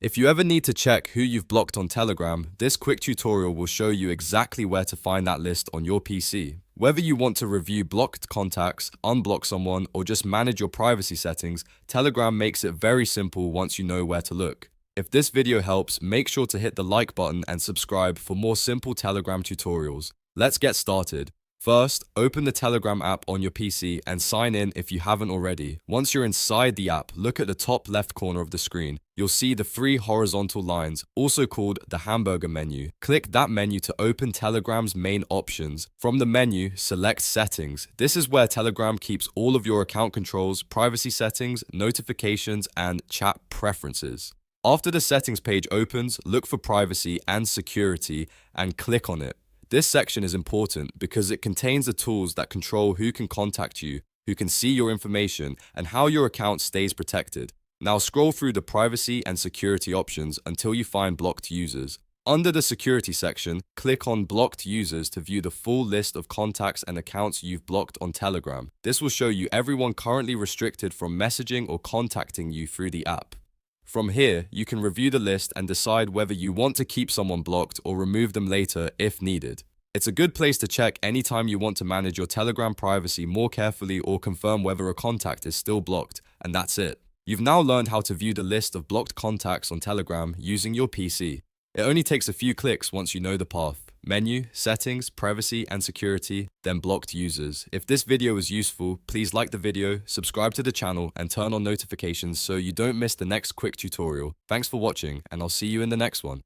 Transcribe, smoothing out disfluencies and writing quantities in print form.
If you ever need to check who you've blocked on Telegram, this quick tutorial will show you exactly where to find that list on your PC. Whether you want to review blocked contacts, unblock someone, or just manage your privacy settings, Telegram makes it very simple once you know where to look. If this video helps, make sure to hit the like button and subscribe for more simple Telegram tutorials. Let's get started. First, open the Telegram app on your PC and sign in if you haven't already. Once you're inside the app, look at the top left corner of the screen. You'll see the three horizontal lines, also called the Hamburger menu. Click that menu to open Telegram's main options. From the menu, select Settings. This is where Telegram keeps all of your account controls, privacy settings, notifications, and chat preferences. After the settings page opens, look for Privacy and Security and click on it. This section is important because it contains the tools that control who can contact you, who can see your information, and how your account stays protected. Now scroll through the privacy and security options until you find blocked users. Under the security section, click on blocked users to view the full list of contacts and accounts you've blocked on Telegram. This will show you everyone currently restricted from messaging or contacting you through the app. From here, you can review the list and decide whether you want to keep someone blocked or remove them later if needed. It's a good place to check anytime you want to manage your Telegram privacy more carefully or confirm whether a contact is still blocked, and that's it. You've now learned how to view the list of blocked contacts on Telegram using your PC. It only takes a few clicks once you know the path. Menu, settings, privacy and security, then blocked users. If this video was useful, please like the video, subscribe to the channel and turn on notifications so you don't miss the next quick tutorial. Thanks for watching and I'll see you in the next one.